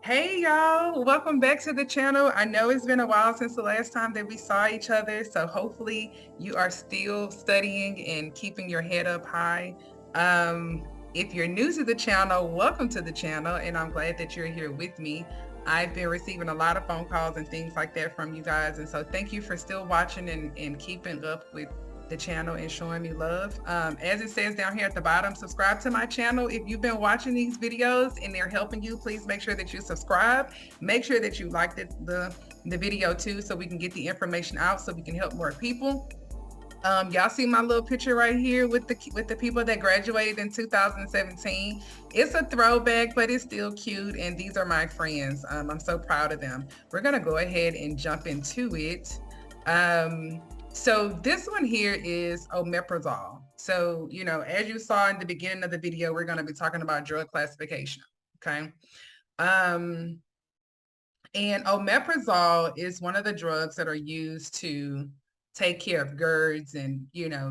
Hey y'all, welcome back to the channel. I know it's been a while since the last time that we saw each other, so hopefully you are still studying and keeping your head up high. If you're new to the channel, welcome to the channel, and I'm glad that you're here with me. I've been receiving a lot of phone calls and things like that from you guys, and so thank you for still watching and keeping up with the channel and showing me love. As it says down here at the bottom, subscribe to my channel. If you've been watching these videos and they're helping you, please make sure that you subscribe. Make sure that you like the video too, so we can get the information out so we can help more people. Y'all see my little picture right here with the people that graduated in 2017. It's a throwback, but it's still cute, and these are my friends. I'm so proud of them. We're gonna go ahead and jump into it. So this one here is Omeprazole. So, as you saw in the beginning of the video, we're going to be talking about drug classification. Okay. And Omeprazole is one of the drugs that are used to take care of GERDs and,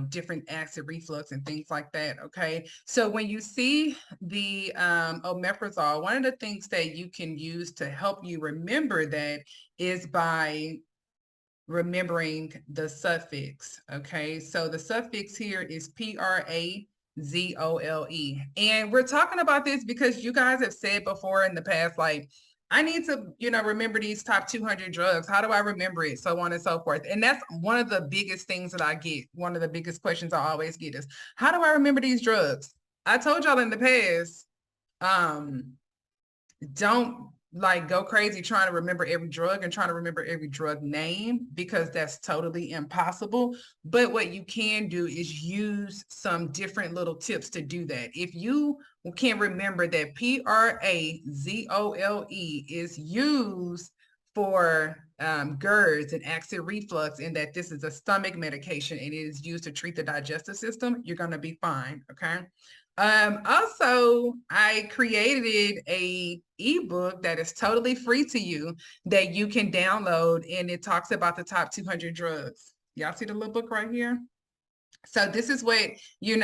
different acid reflux and things like that. Okay. So when you see the Omeprazole, one of the things that you can use to help you remember that is by remembering the suffix. Okay, so the suffix here is Prozole. And we're talking about this because you guys have said before in the past, like, I need to, remember these top 200 drugs. How do I remember it? So on and so forth. And that's one of the biggest things that I get. One of the biggest questions I always get is, how do I remember these drugs? I told y'all in the past, don't like go crazy trying to remember every drug and trying to remember every drug name, because that's totally impossible. But what you can do is use some different little tips to do that. If you can remember that Prozole is used for GERDs and acid reflux, and that this is a stomach medication and it is used to treat the digestive system, you're going to be fine. Okay. Also, I created a ebook that is totally free to you that you can download, and it talks about the top 200 drugs. Y'all see the little book right here? So this is what, you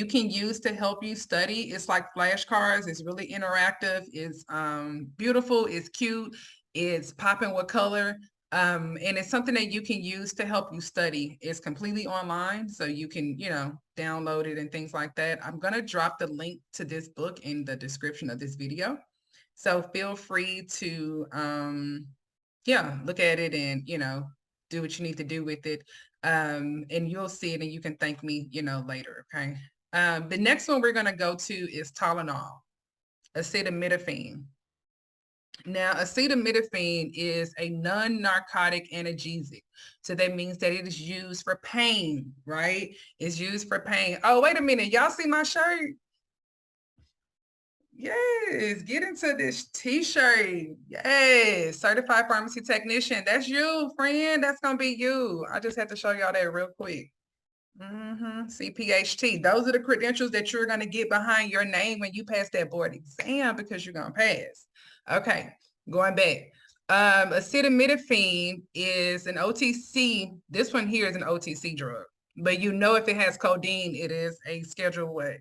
can use to help you study. It's like flashcards. It's really interactive. It's beautiful. It's cute. It's popping with color. And it's something that you can use to help you study. It's completely online, so you can, download it and things like that. I'm going to drop the link to this book in the description of this video. So feel free to, look at it and, do what you need to do with it. And you'll see it and you can thank me, later. Okay. The next one we're going to go to is Tylenol, acetaminophen. Now, acetaminophen is a non-narcotic analgesic. So that means that it is used for pain, right? It's used for pain. Oh, wait a minute. Y'all see my shirt? Yes, get into this t-shirt. Yes, certified pharmacy technician. That's you, friend. That's going to be you. I just had to show y'all that real quick. CPHT. Those are the credentials that you're going to get behind your name when you pass that board exam, because you're going to pass. Okay, going back. Acetaminophen is an OTC. This one here is an OTC drug, but if it has codeine, it is a schedule what?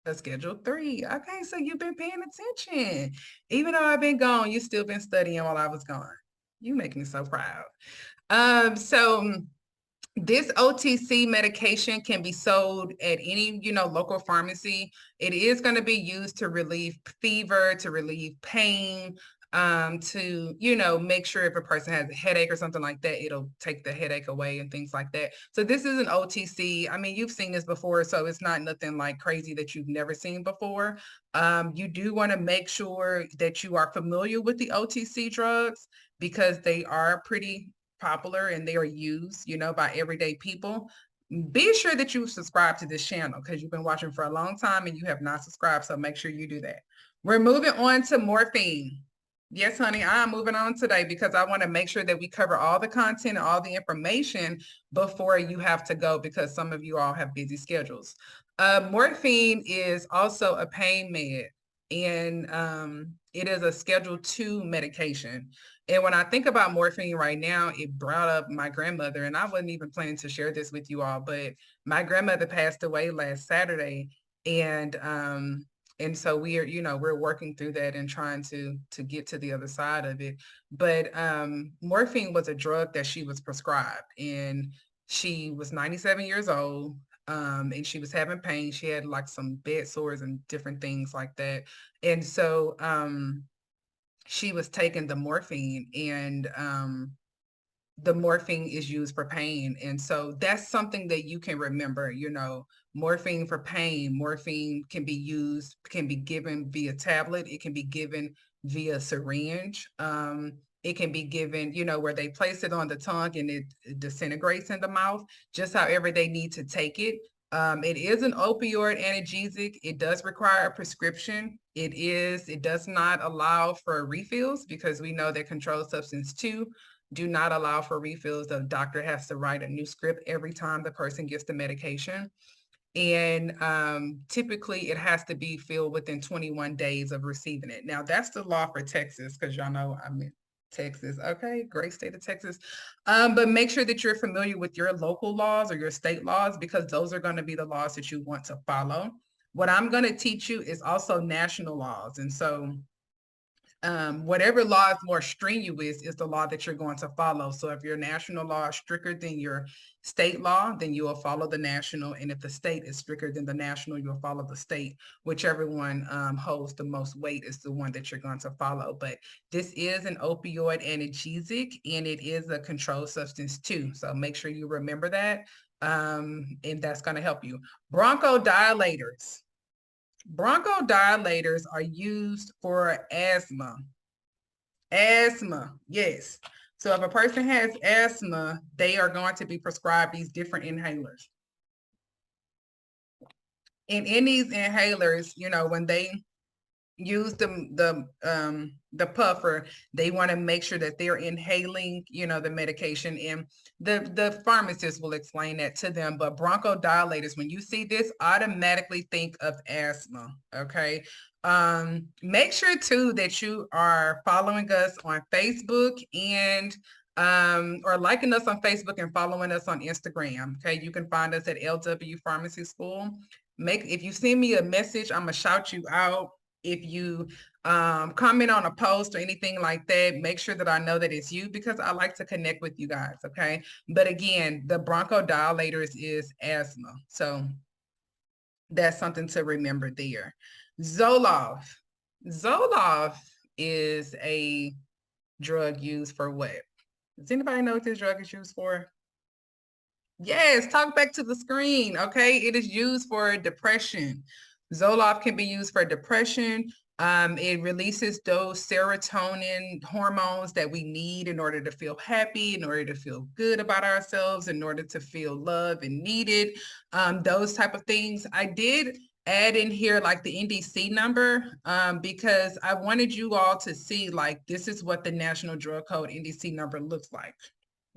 A schedule 3. Okay, so you've been paying attention. Even though I've been gone, you've still been studying while I was gone. You make me so proud. So this OTC medication can be sold at any, local pharmacy. It is going to be used to relieve fever, to relieve pain, to, make sure if a person has a headache or something like that, it'll take the headache away and things like that. So this is an OTC. I mean, you've seen this before, so it's not nothing like crazy that you've never seen before. You do want to make sure that you are familiar with the OTC drugs, because they are pretty popular and they are used, by everyday people. Be sure that you subscribe to this channel, because you've been watching for a long time and you have not subscribed. So make sure you do that. We're moving on to morphine. Yes, honey, I'm moving on today because I want to make sure that we cover all the content and all the information before you have to go, because some of you all have busy schedules. Morphine is also a pain med, and it is a Schedule 2 medication. And when I think about morphine right now, it brought up my grandmother, and I wasn't even planning to share this with you all, but my grandmother passed away last Saturday, and And so we are, we're working through that and trying to get to the other side of it. But morphine was a drug that she was prescribed, and she was 97 years old. And she was having pain. She had like some bed sores and different things like that. And so she was taking the morphine, and the morphine is used for pain. And so that's something that you can remember, morphine for pain. Morphine can be used, can be given via tablet. It can be given via syringe. It can be given, where they place it on the tongue and it disintegrates in the mouth, just however they need to take it. It is an opioid analgesic. It does require a prescription. It does not allow for refills, because we know that controlled substance 2 do not allow for refills. The doctor has to write a new script every time the person gets the medication. And typically it has to be filled within 21 days of receiving it. Now that's the law for Texas, because y'all know I'm in Texas. Okay, great state of Texas. But make sure that you're familiar with your local laws or your state laws, because those are going to be the laws that you want to follow. What I'm going to teach you is also national laws. And so whatever law is more strenuous is the law that you're going to follow. So if your national law is stricter than your state law, then you will follow the national. And if the state is stricter than the national, you'll follow the state. Whichever one holds the most weight is the one that you're going to follow. But this is an opioid analgesic, and it is a controlled substance too. So make sure you remember that. And that's going to help you. Bronchodilators. Bronchodilators are used for asthma. Asthma, yes. So if a person has asthma, they are going to be prescribed these different inhalers. And in these inhalers, when they use the puffer, they want to make sure that they're inhaling, the medication, and the pharmacist will explain that to them. But bronchodilators, when you see this, automatically think of asthma. Okay. Make sure too that you are following us on Facebook, and or liking us on Facebook and following us on Instagram. Okay, you can find us at LW Pharmacy School. If you send me a message, I'm gonna shout you out. If you comment on a post or anything like that, make sure that I know that it's you, because I like to connect with you guys, okay? But again, the bronchodilators is asthma. So that's something to remember there. Zoloft. Zoloft is a drug used for what? Does anybody know what this drug is used for? Yes, talk back to the screen, okay? It is used for depression. Zoloft can be used for depression. It releases those serotonin hormones that we need in order to feel happy, in order to feel good about ourselves, in order to feel loved and needed, those type of things. I did add in here like the NDC number, because I wanted you all to see, like, this is what the National Drug Code NDC number looks like.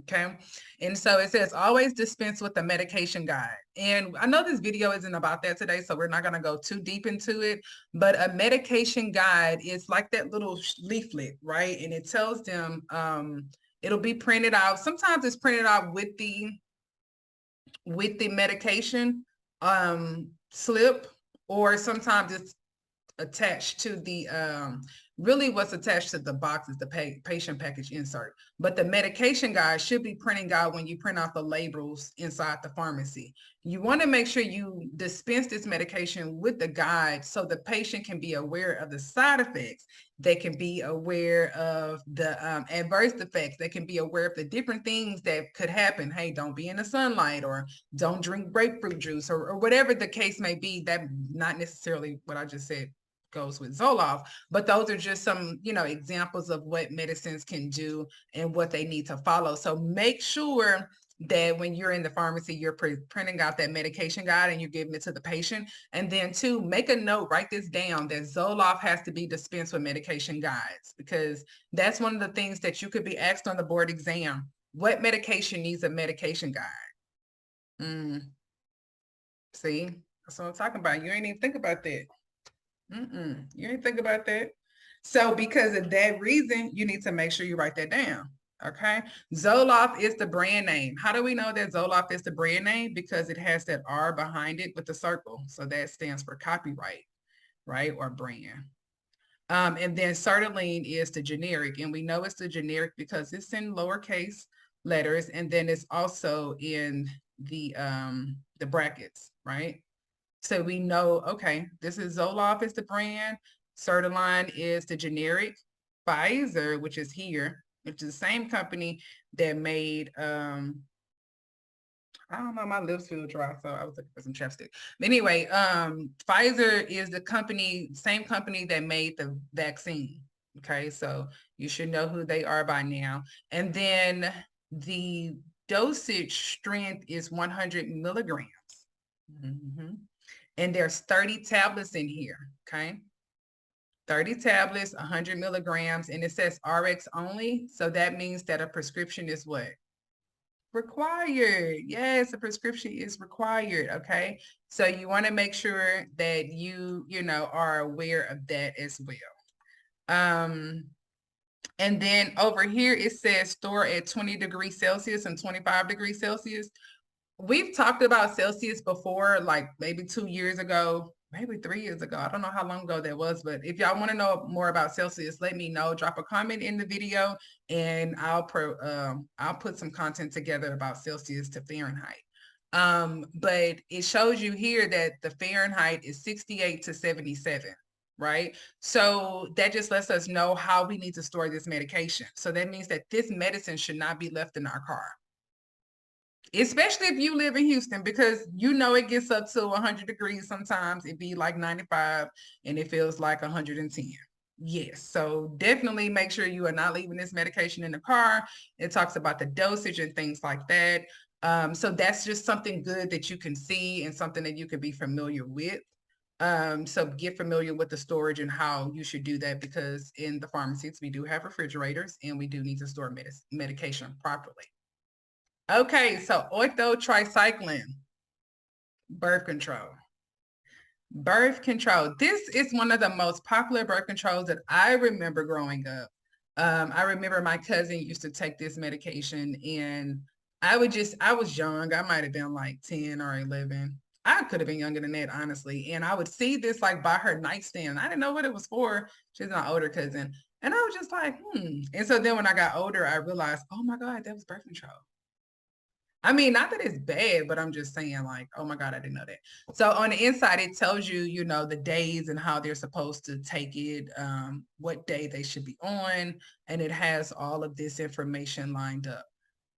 Okay. And so it says always dispense with the medication guide. And I know this video isn't about that today, so we're not going to go too deep into it, but a medication guide is like that little leaflet, right? And it tells them, it'll be printed out. Sometimes it's printed out with the medication slip, or sometimes it's attached to the really what's attached to the box is the patient package insert. But the medication guide should be printing out when you print out the labels inside the pharmacy. You want to make sure you dispense this medication with the guide, so the patient can be aware of the side effects. They can be aware of the adverse effects. They can be aware of the different things that could happen. Hey, don't be in the sunlight, or don't drink grapefruit juice, or whatever the case may be. That not necessarily what I just said goes with Zoloft, but those are just some, examples of what medicines can do and what they need to follow. So make sure that when you're in the pharmacy, you're printing out that medication guide and you're giving it to the patient. And then two, make a note, write this down, that Zoloft has to be dispensed with medication guides, because that's one of the things that you could be asked on the board exam. What medication needs a medication guide? See, that's what I'm talking about. You ain't even think about that. You ain't think about that. So because of that reason, you need to make sure you write that down. Okay. Zoloft is the brand name. How do we know that Zoloft is the brand name? Because it has that R behind it with the circle. So that stands for copyright. right? Or brand. And then sertraline is the generic, and we know it's the generic because it's in lowercase letters, and then it's also in the brackets, right? So we know, okay, this is Zoloft is the brand, sertraline is the generic, Pfizer, which is here, which is the same company that made I don't know, my lips feel dry, so I was looking for some chapstick. But anyway, Pfizer is the company, same company that made the vaccine. Okay, so you should know who they are by now. And then the dosage strength is 100 milligrams. Mm-hmm. And there's 30 tablets in here, okay? 30 tablets, 100 milligrams, and it says RX only. So that means that a prescription is what? Required. Yes, a prescription is required. Okay. So you want to make sure that you know, are aware of that as well. And then over here, it says store at 20 degrees Celsius and 25 degrees Celsius. We've talked about Celsius before, like maybe 2 years ago, maybe 3 years ago. I don't know how long ago that was, but if y'all want to know more about Celsius, let me know. Drop a comment in the video, and I'll put some content together about Celsius to Fahrenheit. But it shows you here that the Fahrenheit is 68 to 77. Right. So that just lets us know how we need to store this medication. So that means that this medicine should not be left in our car, especially if you live in Houston, because you know it gets up to 100 degrees sometimes. It be like 95 and it feels like 110. Yes, so definitely make sure you are not leaving this medication in the car. It talks about the dosage and things like that. So that's just something good that you can see and something that you can be familiar with. So get familiar with the storage and how you should do that, because in the pharmacies, we do have refrigerators and we do need to store medication properly. Okay, so Ortho Tricycline, birth control. Birth control. This is one of the most popular birth controls that I remember growing up. I remember my cousin used to take this medication, and I was young. I might have been like 10 or 11. I could have been younger than that, honestly. And I would see this like by her nightstand. I didn't know what it was for. She's my older cousin. And I was just like, And so then when I got older, I realized, oh my God, that was birth control. I mean, not that it's bad, but I'm just saying, like, oh my God, I didn't know that. So on the inside, it tells you, you know, the days and how they're supposed to take it, what day they should be on, and it has all of this information lined up.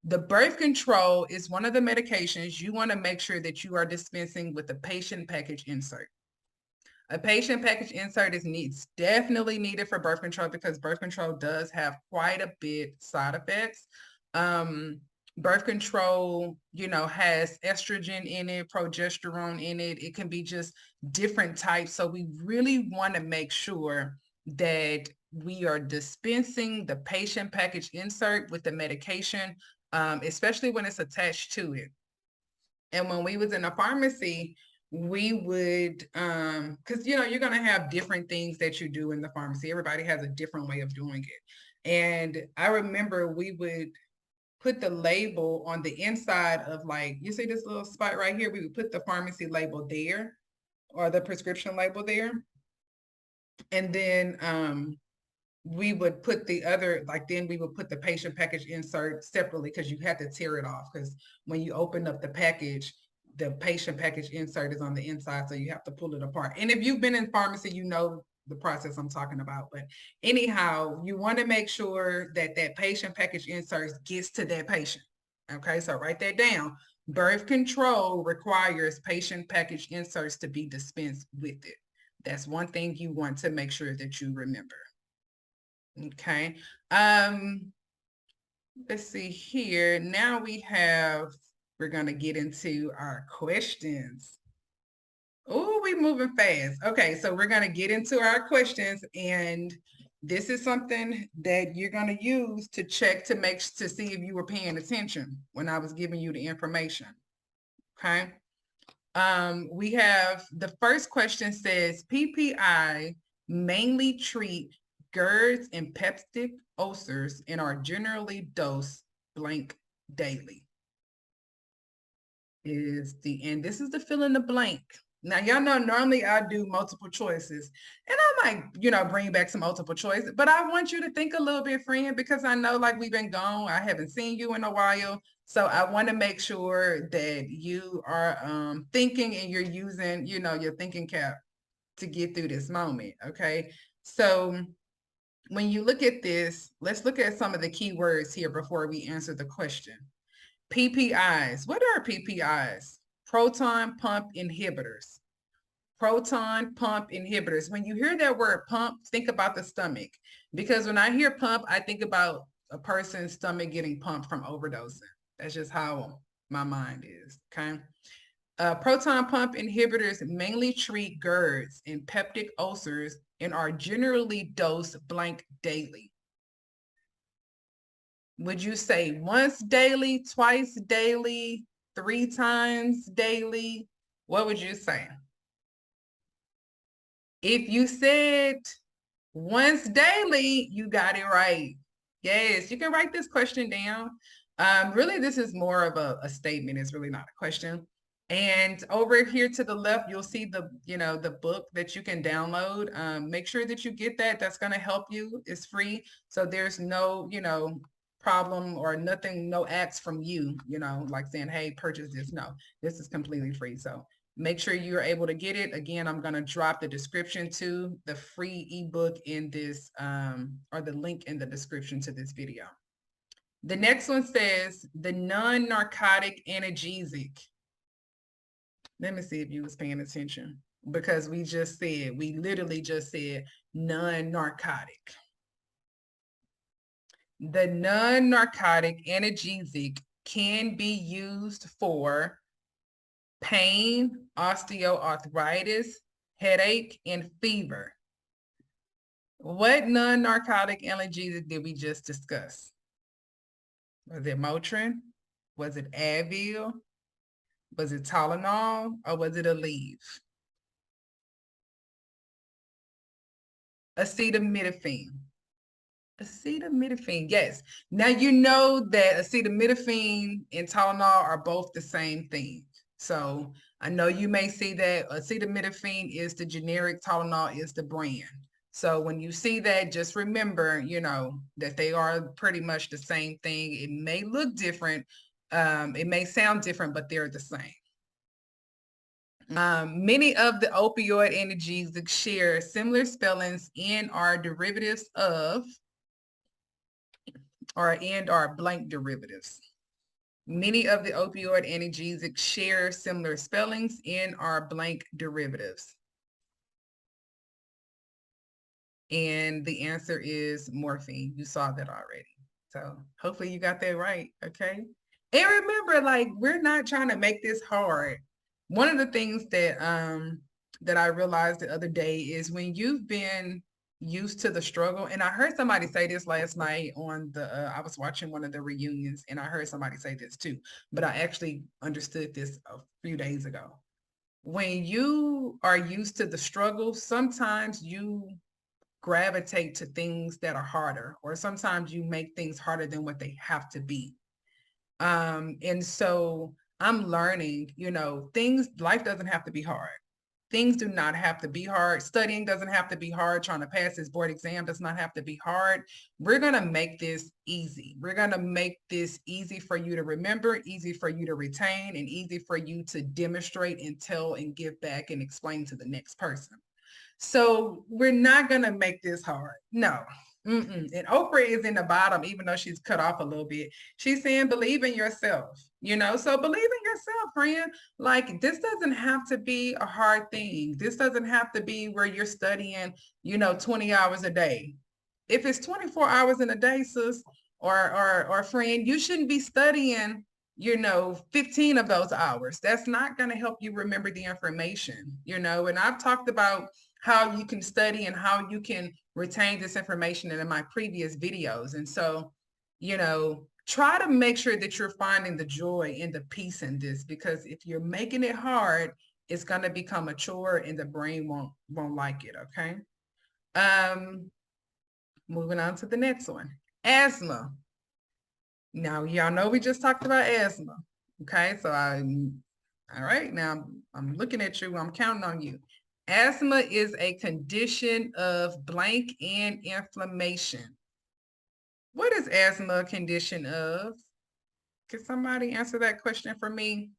The birth control is one of the medications you want to make sure that you are dispensing with a patient package insert. A patient package insert is definitely needed for birth control, because birth control does have quite a bit side effects. Birth control, you know, has estrogen in it, progesterone in it. It can be just different types. So we really want to make sure that we are dispensing the patient package insert with the medication, especially when it's attached to it. And when we was in a pharmacy, we would, because, you know, you're going to have different things that you do in the pharmacy. Everybody has a different way of doing it. And I remember we would put the label on the inside of, like, you see this little spot right here? We would put the pharmacy label there, or the prescription label there. And then we would put the other, like, then we would put the patient package insert separately, because you had to tear it off, because when you open up the package, the patient package insert is on the inside, so you have to pull it apart. And if you've been in pharmacy, you know the process I'm talking about. But anyhow, you want to make sure that that patient package insert gets to that patient. Okay, so write that down. Birth control requires patient package inserts to be dispensed with it. That's one thing you want to make sure that you remember. Okay. Let's see here. Now we're going to get into our questions. Oh, we moving fast. Okay, so we're going to get into our questions, and this is something that you're going to use to check to see if you were paying attention when I was giving you the information. Okay. We have the first question says, PPI mainly treat GERDs and peptic ulcers and are generally dosed blank daily. And this is the fill in the blank. Now, y'all know normally I do multiple choices, and I might, bring back some multiple choices, but I want you to think a little bit, friend, because I know like we've been gone. I haven't seen you in a while. So I want to make sure that you are thinking and you're using, your thinking cap to get through this moment. Okay. So when you look at this, let's look at some of the key words here before we answer the question. PPIs. What are PPIs? Proton pump inhibitors. Proton pump inhibitors. When you hear that word pump, think about the stomach. Because when I hear pump, I think about a person's stomach getting pumped from overdosing. That's just how my mind is. Okay. Proton pump inhibitors mainly treat GERDs and peptic ulcers and are generally dosed blank daily. Would you say once daily, twice daily, 3 times daily? What would you say? If you said once daily, you got it right. Yes, you can write this question down. Really, this is more of a statement. It's really not a question. And over here to the left, you'll see the book that you can download. Make sure that you get that. That's going to help you. It's free. So there's no, problem or nothing, no acts from you, like saying, hey, purchase this. No, this is completely free. So make sure you're able to get it. Again, I'm going to drop the description to the free ebook in this, or the link in the description to this video. The next one says the non-narcotic analgesic. Let me see if you was paying attention, because we literally just said non-narcotic. The non-narcotic analgesic can be used for pain, osteoarthritis, headache, and fever. What non-narcotic analgesic did we just discuss? Was it Motrin? Was it Advil? Was it Tylenol? Or was it Aleve? Acetaminophen. Acetaminophen, yes. Now you know that acetaminophen and Tylenol are both the same thing. So I know you may see that acetaminophen is the generic, Tylenol is the brand. So when you see that, just remember, that they are pretty much the same thing. It may look different. It may sound different, but they're the same. Many of the opioid analgesics share similar spellings and are derivatives of, and are blank derivatives. Many of the opioid analgesics share similar spellings and are blank derivatives. And the answer is morphine. You saw that already. So hopefully you got that right, okay? And remember, like, we're not trying to make this hard. One of the things that that I realized the other day is when you've been used to the struggle, and I heard somebody say this last night on I was watching one of the reunions, and I heard somebody say this too, but I actually understood this a few days ago. When you are used to the struggle, sometimes you gravitate to things that are harder, or sometimes you make things harder than what they have to be. And so I'm learning, life doesn't have to be hard. Things do not have to be hard. Studying doesn't have to be hard. Trying to pass this board exam does not have to be hard. We're going to make this easy. We're going to make this easy for you to remember, easy for you to retain, and easy for you to demonstrate and tell and give back and explain to the next person. So we're not going to make this hard. No. And Oprah is in the bottom, even though she's cut off a little bit. She's saying, believe in yourself, so believe in yourself, friend. Like, this doesn't have to be a hard thing. This doesn't have to be where you're studying, 20 hours a day. If it's 24 hours in a day, sis, or friend, you shouldn't be studying, 15 of those hours. That's not going to help you remember the information, and I've talked about how you can study and how you can retain this information in my previous videos. And so, try to make sure that you're finding the joy and the peace in this, because if you're making it hard, it's going to become a chore and the brain won't like it. Okay. Moving on to the next one. Asthma. Now, y'all know we just talked about asthma. Okay. So All right, now I'm looking at you. I'm counting on you. Asthma is a condition of blank and inflammation. What is asthma a condition of? Can somebody answer that question for me?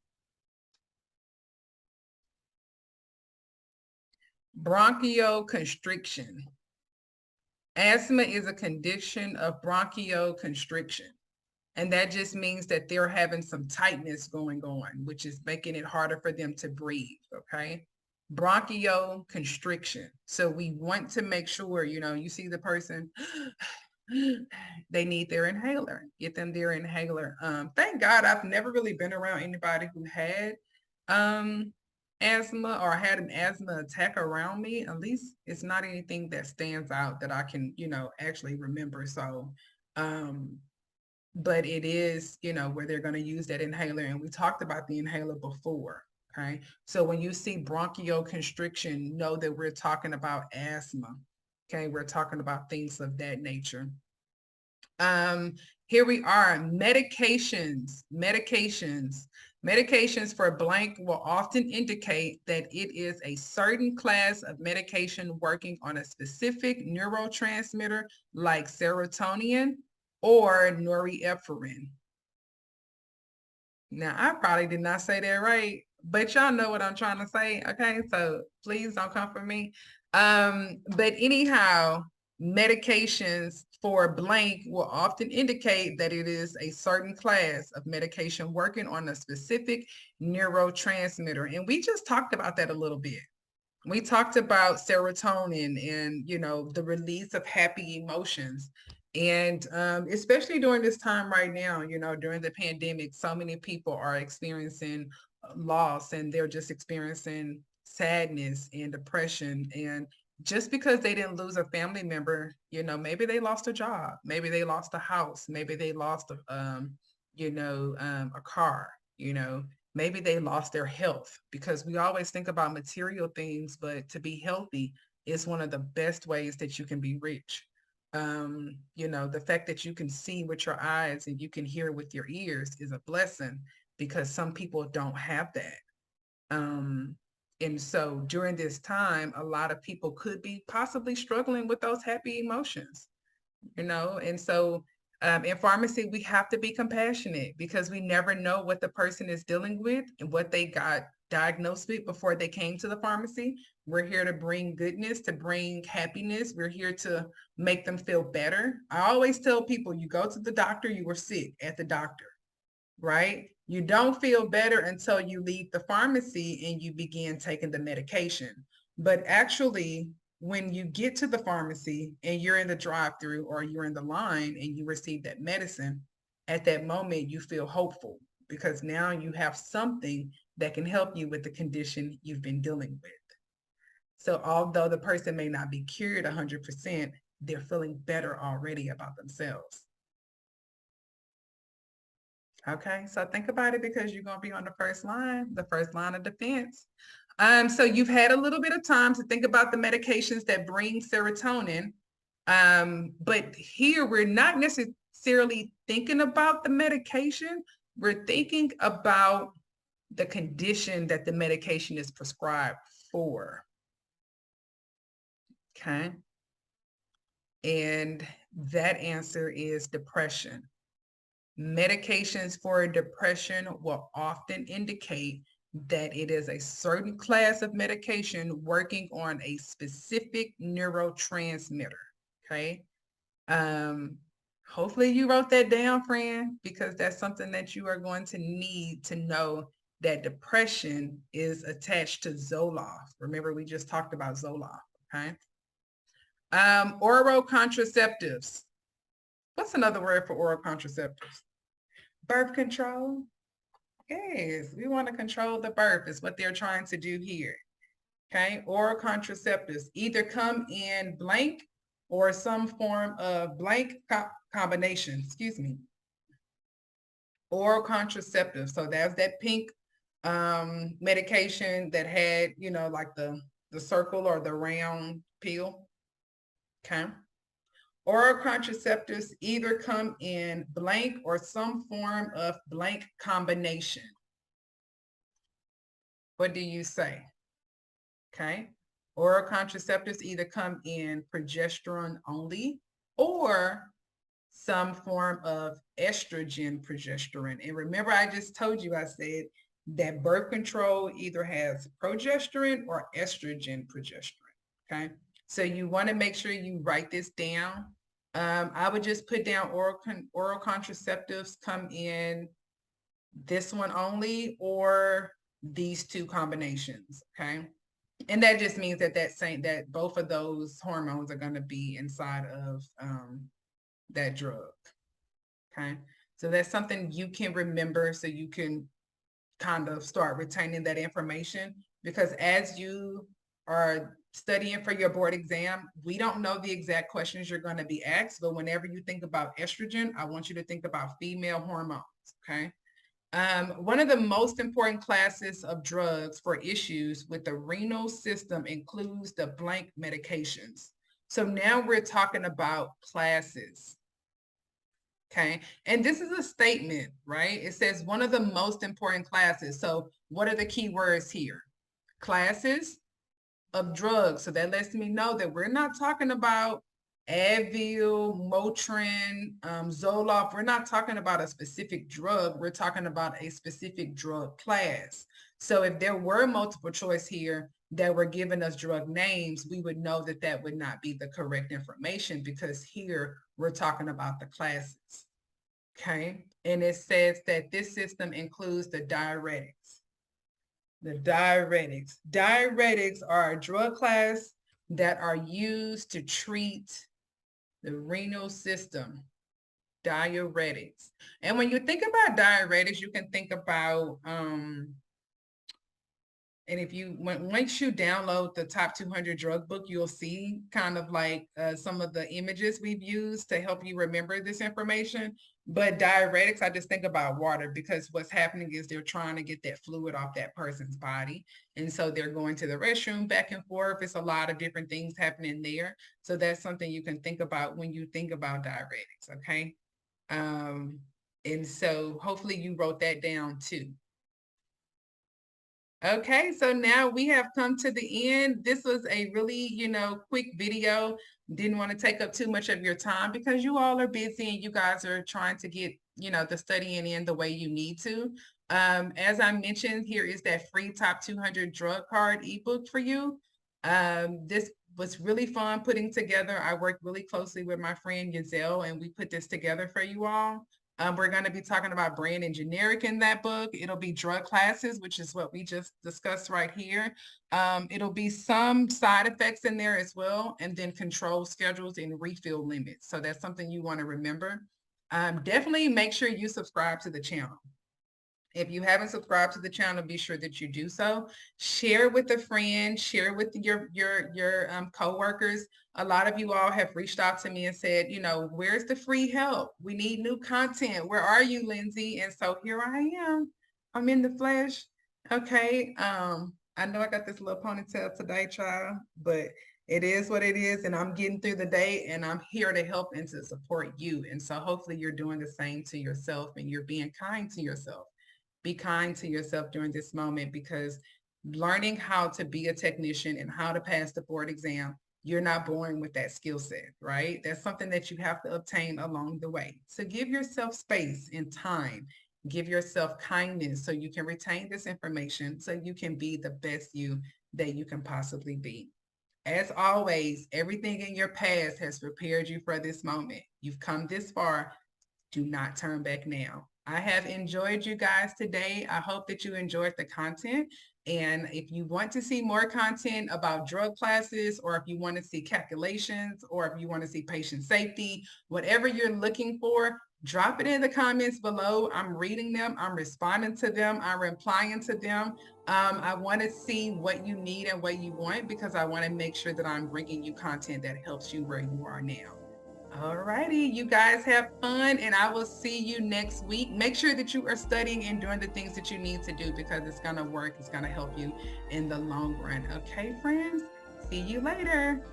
Bronchoconstriction. Asthma is a condition of bronchoconstriction. And that just means that they're having some tightness going on, which is making it harder for them to breathe. Okay. Bronchoconstriction. So we want to make sure, you see the person, they need their inhaler. Get them their inhaler. Thank God I've never really been around anybody who had asthma or had an asthma attack around me. At least it's not anything that stands out that I can, actually remember. So but it is, where they're going to use that inhaler. And we talked about the inhaler before. Okay. So when you see bronchoconstriction, know that we're talking about asthma. Okay. We're talking about things of that nature. Here we are, medications. Medications for blank will often indicate that it is a certain class of medication working on a specific neurotransmitter like serotonin or norepinephrine. Now, I probably did not say that right, but y'all know what I'm trying to say, okay? So please don't come for me. But anyhow, medications for blank will often indicate that it is a certain class of medication working on a specific neurotransmitter. And we just talked about that a little bit. We talked about serotonin and, the release of happy emotions. And especially during this time right now, during the pandemic, so many people are experiencing loss and they're just experiencing sadness and depression. And just because they didn't lose a family member, maybe they lost a job, maybe they lost a house, maybe they lost a car, maybe they lost their health, because we always think about material things, but to be healthy is one of the best ways that you can be rich. The fact that you can see with your eyes and you can hear with your ears is a blessing, because some people don't have that. And so during this time, a lot of people could be possibly struggling with those happy emotions, and so in pharmacy, we have to be compassionate, because we never know what the person is dealing with and what they got diagnosed with before they came to the pharmacy. We're here to bring goodness, to bring happiness. We're here to make them feel better. I always tell people, you go to the doctor, you were sick at the doctor, right? You don't feel better until you leave the pharmacy and you begin taking the medication. But actually, when you get to the pharmacy and you're in the drive-through or you're in the line and you receive that medicine, at that moment you feel hopeful, because now you have something that can help you with the condition you've been dealing with. So although the person may not be cured 100%, they're feeling better already about themselves. Okay, so think about it, because you're going to be on the first line of defense. So you've had a little bit of time to think about the medications that bring serotonin. But here we're not necessarily thinking about the medication. We're thinking about the condition that the medication is prescribed for. Okay. And that answer is depression. Medications for depression will often indicate that it is a certain class of medication working on a specific neurotransmitter. Okay. Hopefully you wrote that down, friend, because that's something that you are going to need to know, that depression is attached to Zoloft. Remember, we just talked about Zoloft. Okay. Oral contraceptives. What's another word for oral contraceptives? Birth control. Yes, we want to control the birth is what they're trying to do here. Okay, oral contraceptives either come in blank or some form of blank combination, excuse me. Oral contraceptives. So that's that pink medication that had, like the circle or the round pill. Okay. Oral contraceptives either come in blank or some form of blank combination. What do you say? Okay. Oral contraceptives either come in progesterone only or some form of estrogen progesterone. And remember, I just told you, I said that birth control either has progesterone or estrogen progesterone. Okay. So you want to make sure you write this down. I would just put down oral contraceptives come in this one only or these two combinations. Okay. And that just means that both of those hormones are going to be inside of that drug. Okay. So that's something you can remember so you can kind of start retaining that information, because as you are studying for your board exam, we don't know the exact questions you're going to be asked, but whenever you think about estrogen, I want you to think about female hormones. Okay. One of the most important classes of drugs for issues with the renal system includes the blank medications. So now we're talking about classes. Okay. And this is a statement, right? It says one of the most important classes. So what are the key words here? Classes of drugs. So that lets me know that we're not talking about Advil, Motrin, Zoloft. We're not talking about a specific drug. We're talking about a specific drug class. So if there were multiple choice here that were giving us drug names, we would know that that would not be the correct information, because here we're talking about the classes. Okay. And it says that this system includes the diuretics. The diuretics. Diuretics are a drug class that are used to treat the renal system. Diuretics. And when you think about diuretics, you can think about, and if you, once you download the top 200 drug book, you'll see kind of like some of the images we've used to help you remember this information. But diuretics, I just think about water, because what's happening is they're trying to get that fluid off that person's body. And so they're going to the restroom back and forth. It's a lot of different things happening there. So that's something you can think about when you think about diuretics, okay? And so hopefully you wrote that down too. Okay, so now we have come to the end. This was a really, quick video. Didn't want to take up too much of your time because you all are busy and you guys are trying to get, the studying in the way you need to. As I mentioned, here is that free top 200 drug card ebook for you. This was really fun putting together. I worked really closely with my friend Giselle, and we put this together for you all. We're going to be talking about brand and generic in that book. It'll be drug classes, which is what we just discussed right here. It'll be some side effects in there as well, and then control schedules and refill limits. So that's something you want to remember. Definitely make sure you subscribe to the channel. If you haven't subscribed to the channel, be sure that you do so. Share with a friend, share with your coworkers. A lot of you all have reached out to me and said, where's the free help? We need new content. Where are you, Lindsay? And so here I am. I'm in the flesh. Okay. I know I got this little ponytail today, child, but it is what it is. And I'm getting through the day, and I'm here to help and to support you. And so hopefully you're doing the same to yourself, and you're being kind to yourself. Be kind to yourself during this moment, because learning how to be a technician and how to pass the board exam, you're not born with that skill set, right? That's something that you have to obtain along the way. So give yourself space and time. Give yourself kindness so you can retain this information, so you can be the best you that you can possibly be. As always, everything in your past has prepared you for this moment. You've come this far. Do not turn back now. I have enjoyed you guys today. I hope that you enjoyed the content. And if you want to see more content about drug classes, or if you want to see calculations, or if you want to see patient safety, whatever you're looking for, drop it in the comments below. I'm reading them. I'm responding to them. I'm replying to them. I want to see what you need and what you want, because I want to make sure that I'm bringing you content that helps you where you are now. All righty, you guys have fun, and I will see you next week. Make sure that you are studying and doing the things that you need to do, because it's going to work. It's going to help you in the long run. Okay, friends? See you later.